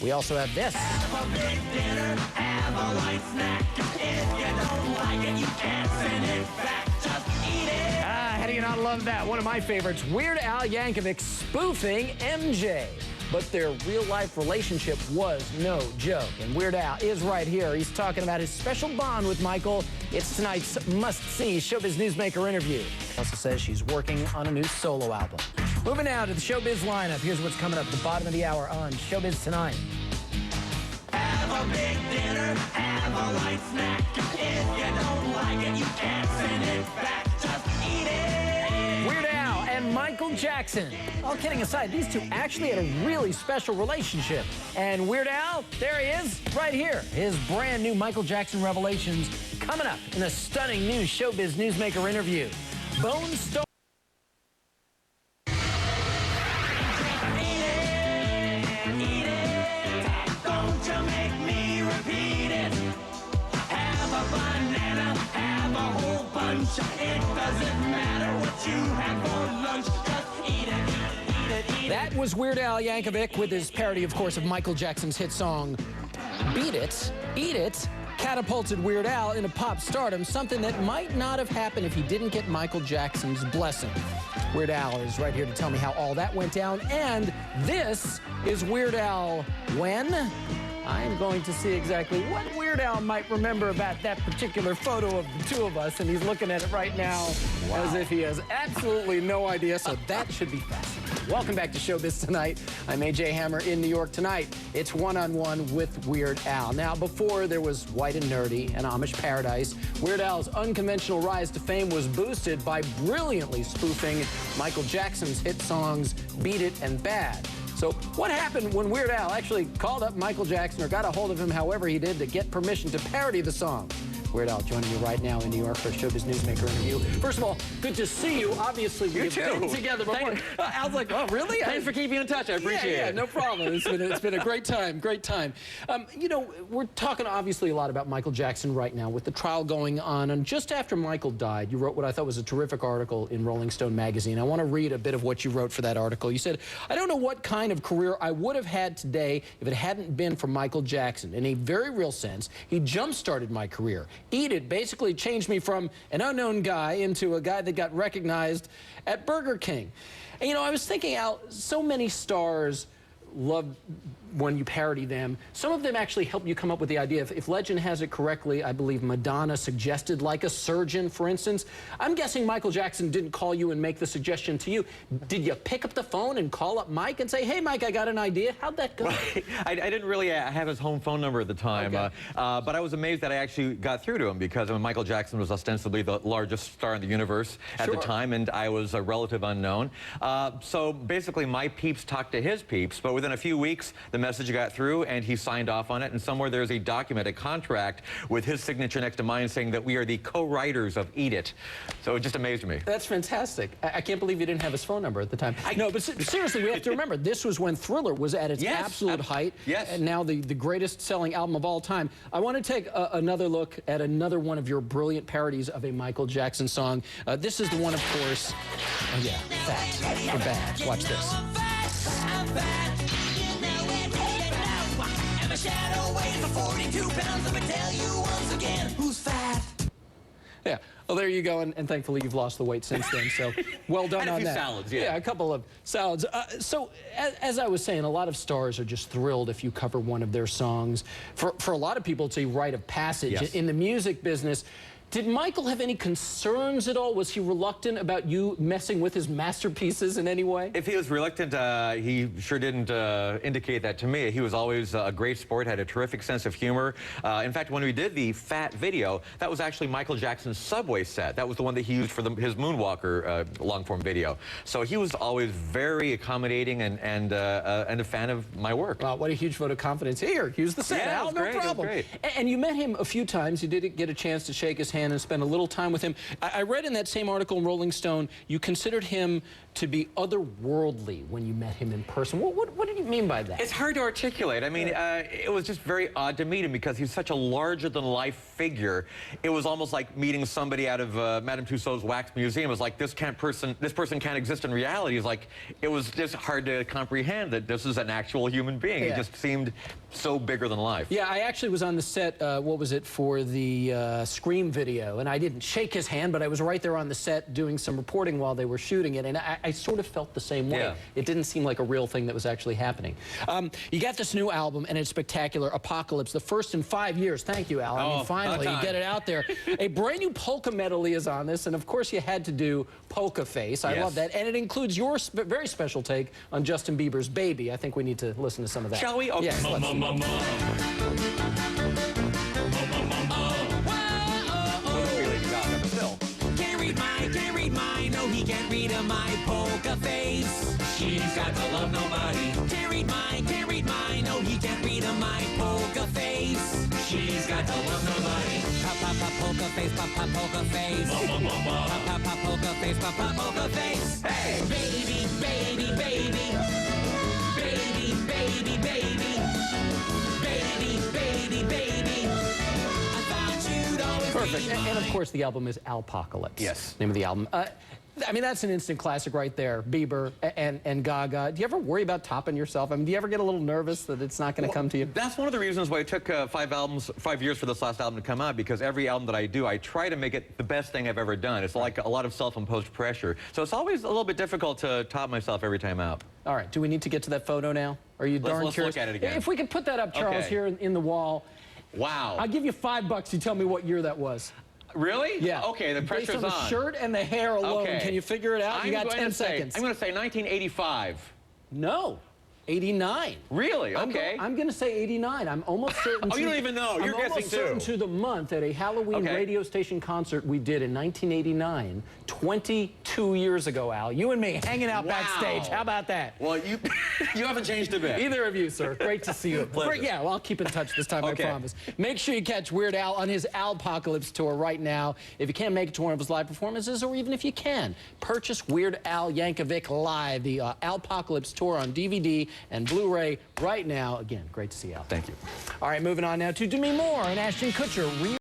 We also have this. Have a big dinner, have a light snack. If you don't like it, you can't send it back. Just eat it. How do you not love that? One of my favorites, Weird Al Yankovic spoofing MJ. But their real-life relationship was no joke. And Weird Al is right here. He's talking about his special bond with Michael. It's tonight's must-see Showbiz Newsmaker interview. He also says she's working on a new solo album. Moving now to the Showbiz lineup. Here's what's coming up at the bottom of the hour on Showbiz Tonight. Have a big dinner, have a light snack. If you don't like it, you can't send it back. Just eat it. Weird Al and Michael Jackson. All kidding aside, these two actually had a really special relationship. And Weird Al, there he is, right here. His brand new Michael Jackson revelations coming up in a stunning new Showbiz Newsmaker interview. Bone Star. Don't you make me repeat it. Have a banana, have a whole bunch. It doesn't matter what you had for lunch. Just eat it, eat it, eat it. That was Weird Al Yankovic with his parody, of course, of Michael Jackson's hit song, Beat It, Eat It, catapulted Weird Al into pop stardom, something that might not have happened if he didn't get Michael Jackson's blessing. Weird Al is right here to tell me how all that went down, and this is Weird Al when? I am going to see exactly what Weird Al might remember about that particular photo of the two of us, and he's looking at it right now as if he has absolutely no idea, so that should be fascinating. Welcome back to Showbiz Tonight. I'm AJ Hammer in New York tonight. It's one-on-one with Weird Al. Now, before there was White and Nerdy and Amish Paradise, Weird Al's unconventional rise to fame was boosted by brilliantly spoofing Michael Jackson's hit songs Beat It and Bad. So what happened when Weird Al actually called up Michael Jackson or got a hold of him however he did to get permission to parody the song? Weird Al joining me right now in New York for a Showbiz Newsmaker interview. First of all, good to see you. Obviously, we've been together before. Al's like, oh, really? Thanks for keeping in touch. I appreciate it. Yeah, no problem. It's been a great time, great time. You know, we're talking obviously a lot about Michael Jackson right now with the trial going on. And just after Michael died, you wrote what I thought was a terrific article in Rolling Stone magazine. I want to read a bit of what you wrote for that article. You said, I don't know what kind of career I would have had today if it hadn't been for Michael Jackson. In a very real sense, he jump-started my career. Eat It basically changed me from an unknown guy into a guy that got recognized at Burger King. And, you know, I was thinking, Al, so many stars love when you parody them. Some of them actually help you come up with the idea. If legend has it correctly, I believe Madonna suggested like a surgeon, for instance. I'm guessing Michael Jackson didn't call you and make the suggestion to you. Did you pick up the phone and call up Mike and say, hey, Mike, I got an idea? How'd that go? Right. I didn't really have his home phone number at the time, Okay. but I was amazed that I actually got through to him because Michael Jackson was ostensibly the largest star in the universe at the time, and I was a relative unknown. So basically, my peeps talked to his peeps, but within a few weeks, the message got through, and he signed off on it, and somewhere there's a document, a contract, with his signature next to mine saying that we are the co-writers of Eat It. So it just amazed me. That's fantastic. I can't believe you didn't have his phone number at the time. No, but seriously, we have to remember, this was when Thriller was at its absolute height, and now the greatest selling album of all time. I want to take another look at another one of your brilliant parodies of a Michael Jackson song. This is the one, of course, oh yeah, Fat or Bad. Watch this. Shadow weighs 42 pounds. Let me tell you once again, who's fat? Yeah. Well, there you go, and thankfully you've lost the weight since then, so well done and on that. a few salads, yeah. Yeah, a couple of salads. So, as I was saying, a lot of stars are just thrilled if you cover one of their songs. For a lot of people, it's a rite of passage. In the music business, did Michael have any concerns at all? Was he reluctant about you messing with his masterpieces in any way? If he was reluctant, he sure didn't indicate that to me. He was always a great sport, had a terrific sense of humor. In fact, when we did the Fat video, that was actually Michael Jackson's subway set. That was the one that he used for his Moonwalker long-form video. So he was always very accommodating and a fan of my work. Wow, what a huge vote of confidence. Here, use the set, Yeah, Al, no problem. Great. And you met him a few times. You did get a chance to shake his hand. hand and spend a little time with him. I read in that same article in Rolling Stone, you considered him to be otherworldly when you met him in person. What did you mean by that? It's hard to articulate. I mean, it was just very odd to meet him because he's such a larger-than-life figure. It was almost like meeting somebody out of Madame Tussauds Wax Museum. It was like, this person can't exist in reality. It's like, it was just hard to comprehend that this is an actual human being. Yeah. He just seemed so bigger than life. Yeah, I actually was on the set, what was it, for the Scream video, and I didn't shake his hand, but I was right there on the set doing some reporting while they were shooting it, and I sort of felt the same way. Yeah. It didn't seem like a real thing that was actually happening. You got this new album, and it's spectacular, Apocalypse, the first in 5 years. Thank you, Al. I mean, finally, you get it out there. A brand new polka medley is on this, and of course you had to do Polka Face. I love that, and it includes your very special take on Justin Bieber's Baby. I think we need to listen to some of that. Shall we? Okay. Yes, let's. Can't read mine, no, he can't read my Polka Face. She's got to love nobody. Can't read mine, no, he can't read my Polka Face. She's got to love nobody. Pop, pop, pop, Polka Face, pop, pop, Polka Face. Pop, pop, pop, Polka Face, pop, pop, Polka Face. Hey! Baby, baby, baby. Baby, baby, baby. Baby, baby, baby. I thought you'd always Perfect. be And of course, the album is Alpocalypse. Yes. Name of the album. I mean, that's an instant classic right there. Bieber and Gaga. Do you ever worry about topping yourself? I mean, do you ever get a little nervous that it's not going to come to you? That's one of the reasons why it took 5 years for this last album to come out, because every album that I do, I try to make it the best thing I've ever done. It's like a lot of self-imposed pressure. So it's always a little bit difficult to top myself every time out. All right. Do we need to get to that photo now? Are you darn let's curious? look at it again. If we could put that up, Charles, Okay. here in the wall. Wow. I'll give you $5. You tell me what year that was. Really? Yeah. Okay, the pressure's Based on on. the shirt and the hair alone, Okay. can you figure it out? You got 10 seconds. I'm going to say 1985. No. 89. Really? Okay. I'm going to say 89. I'm almost certain. Oh, you don't even know. You're I'm guessing almost certain too. to the month at a Halloween Okay. radio station concert we did in 1989, 22 years ago, Al. You and me hanging out Wow. backstage. How about that? Well, you haven't changed a bit. Either of you, sir. Great to see you. Pleasure. Great, yeah, well, I'll keep in touch this time, Okay. I promise. Make sure you catch Weird Al on his Alpocalypse tour right now. If you can't make it to one of his live performances, or even if you can, purchase Weird Al Yankovic Live, the Alpocalypse tour on DVD and Blu-ray right now. Again, great to see you, Al. Thank you. All right, moving on now to Demi Moore and Ashton Kutcher.